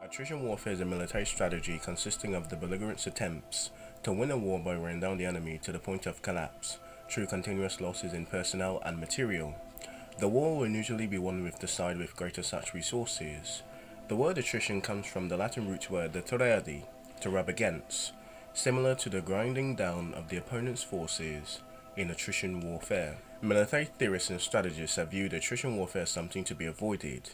Attrition warfare is a military strategy consisting of the belligerent's attempts to win a war by wearing down the enemy to the point of collapse through continuous losses in personnel and material. The war will usually be won with the side with greater such resources. The word attrition comes from the Latin root word deterrere, to rub against, similar to the grinding down of the opponent's forces in attrition warfare. Military theorists and strategists have viewed attrition warfare as something to be avoided.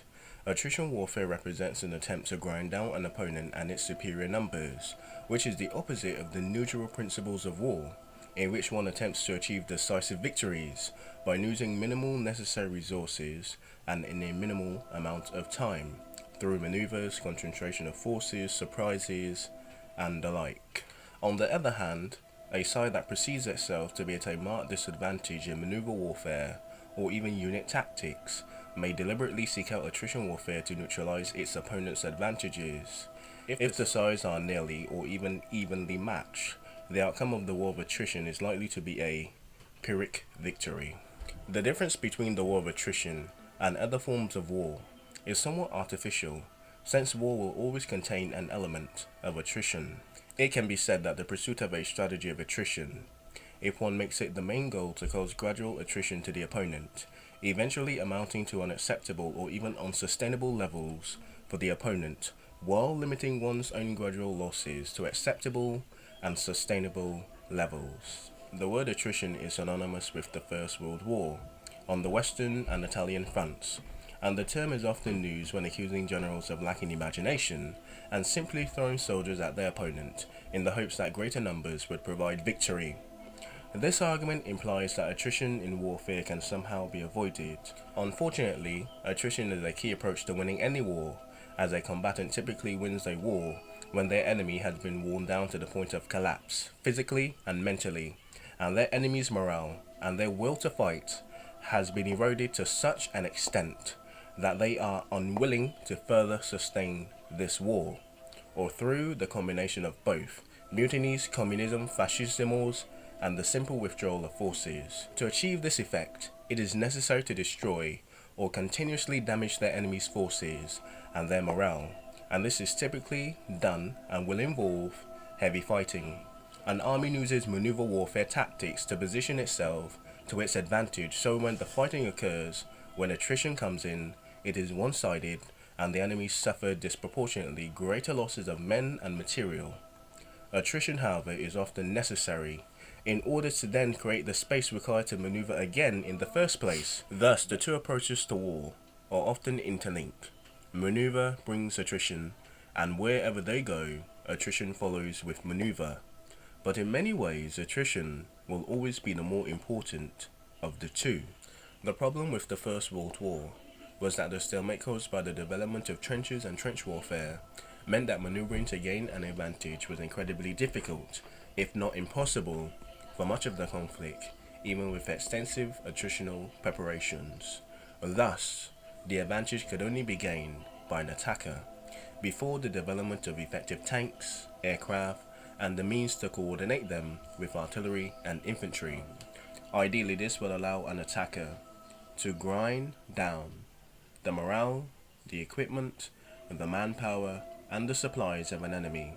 Attrition warfare represents an attempt to grind down an opponent and its superior numbers, which is the opposite of the neutral principles of war, in which one attempts to achieve decisive victories by using minimal necessary resources and in a minimal amount of time, through maneuvers, concentration of forces, surprises, and the like. On the other hand, a side that perceives itself to be at a marked disadvantage in maneuver warfare or even unit tactics may deliberately seek out attrition warfare to neutralize its opponent's advantages. If the sides are nearly or even evenly matched, the outcome of the war of attrition is likely to be a Pyrrhic victory. The difference between the war of attrition and other forms of war is somewhat artificial, since war will always contain an element of attrition. It can be said that the pursuit of a strategy of attrition, if one makes it the main goal to cause gradual attrition to the opponent, eventually amounting to unacceptable or even unsustainable levels for the opponent, while limiting one's own gradual losses to acceptable and sustainable levels. The word attrition is synonymous with the First World War on the Western and Italian fronts, and the term is often used when accusing generals of lacking imagination and simply throwing soldiers at their opponent in the hopes that greater numbers would provide victory. This argument implies that attrition in warfare can somehow be avoided. Unfortunately, attrition is a key approach to winning any war, as a combatant typically wins a war when their enemy has been worn down to the point of collapse, physically and mentally, and their enemy's morale and their will to fight has been eroded to such an extent that they are unwilling to further sustain this war, or through the combination of both mutinies, communism, fascismos, and the simple withdrawal of forces. To achieve this effect, it is necessary to destroy or continuously damage their enemy's forces and their morale, and this is typically done and will involve heavy fighting. An army uses maneuver warfare tactics to position itself to its advantage, so when the fighting occurs, when attrition comes in, it is one-sided and the enemy suffer disproportionately greater losses of men and material. Attrition, however, is often necessary in order to then create the space required to maneuver again in the first place. Thus, the two approaches to war are often interlinked. Maneuver brings attrition, and wherever they go, attrition follows with maneuver. But in many ways, attrition will always be the more important of the two. The problem with the First World War was that the stalemate caused by the development of trenches and trench warfare meant that maneuvering to gain an advantage was incredibly difficult, if not impossible, for much of the conflict, even with extensive attritional preparations. Thus, the advantage could only be gained by an attacker. Before the development of effective tanks, aircraft, and the means to coordinate them with artillery and infantry. Ideally, this will allow an attacker to grind down the morale, the equipment, the manpower, and the supplies of an enemy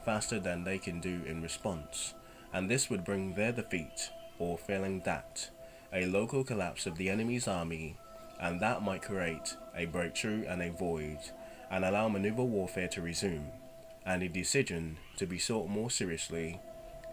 faster than they can do in response, and this would bring their defeat, or failing that, a local collapse of the enemy's army, and that might create a breakthrough and a void, and allow maneuver warfare to resume, and a decision to be sought more seriously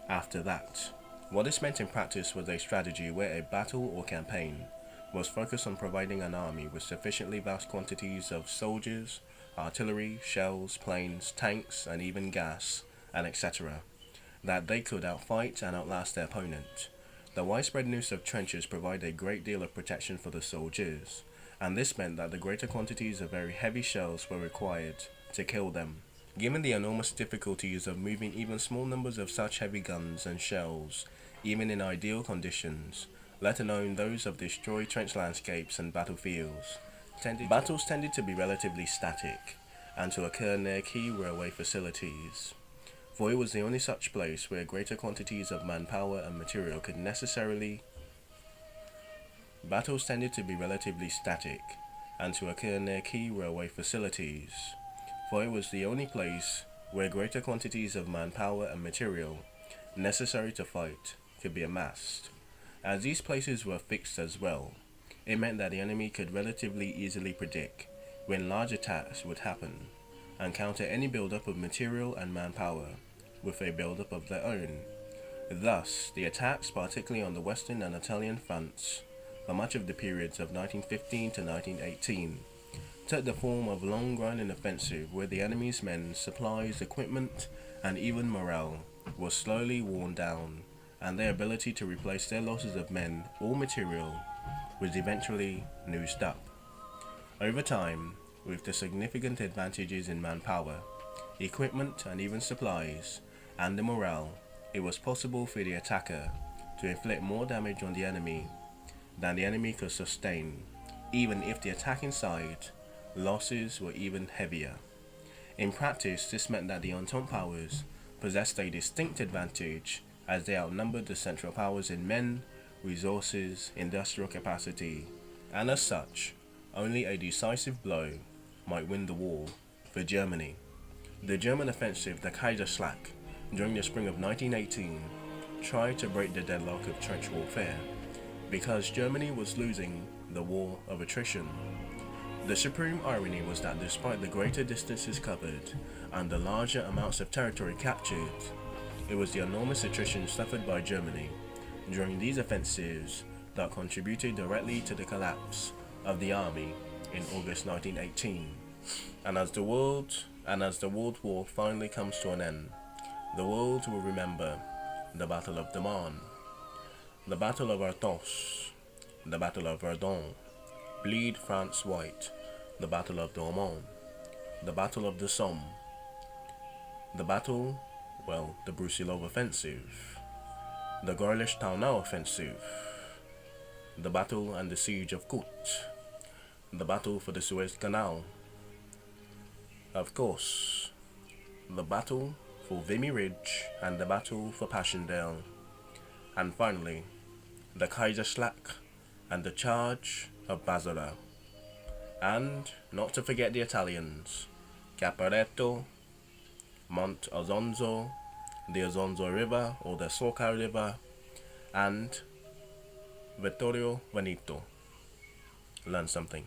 after that. What this meant in practice was a strategy where a battle or campaign was focused on providing an army with sufficiently vast quantities of soldiers, artillery, shells, planes, tanks, and even gas, and etc., that they could outfight and outlast their opponent. The widespread use of trenches provided a great deal of protection for the soldiers, and this meant that the greater quantities of very heavy shells were required to kill them. Given the enormous difficulties of moving even small numbers of such heavy guns and shells, even in ideal conditions, let alone those of destroyed trench landscapes and battlefields, battles tended to be relatively static and to occur near key railway facilities, for it was the only such place where greater quantities of manpower and material could necessarily. Battles tended to be relatively static and to occur near key railway facilities, for it was the only place where greater quantities of manpower and material necessary to fight could be amassed. As these places were fixed as well, it meant that the enemy could relatively easily predict when large attacks would happen and counter any buildup of material and manpower with a buildup of their own. Thus, the attacks, particularly on the Western and Italian fronts, for much of the periods of 1915 to 1918, took the form of long-running offensive where the enemy's men, supplies, equipment, and even morale was slowly worn down, and their ability to replace their losses of men or material was eventually used up. Over time, with the significant advantages in manpower, equipment, and even supplies, and the morale, it was possible for the attacker to inflict more damage on the enemy than the enemy could sustain, even if the attacking side losses were even heavier. In practice, this meant that the Entente powers possessed a distinct advantage as they outnumbered the Central powers in men, resources, industrial capacity, and as such, only a decisive blow might win the war for Germany. The German offensive, the Kaiserschlacht, during the spring of 1918, tried to break the deadlock of trench warfare because Germany was losing the war of attrition. The supreme irony was that despite the greater distances covered and the larger amounts of territory captured, it was the enormous attrition suffered by Germany during these offensives that contributed directly to the collapse of the army in August 1918. And as the World War finally comes to an end, the world will remember the Battle of the Marne, the Battle of Artois, the Battle of Verdun, Bleed France White, the Battle of Dormont, the Battle of the Somme, the Brusilov Offensive, the Gorlish-Tauernau Offensive, the Battle and the Siege of Kut, the Battle for the Suez Canal, of course, the Battle for Vimy Ridge and the Battle for Passchendaele, and finally, the Kaiserschlacht and the Charge of Basilea, and not to forget the Italians, Caporetto, Monte Azonzo, the Azonzo River or the Soca River, and Vittorio Veneto. Learn something.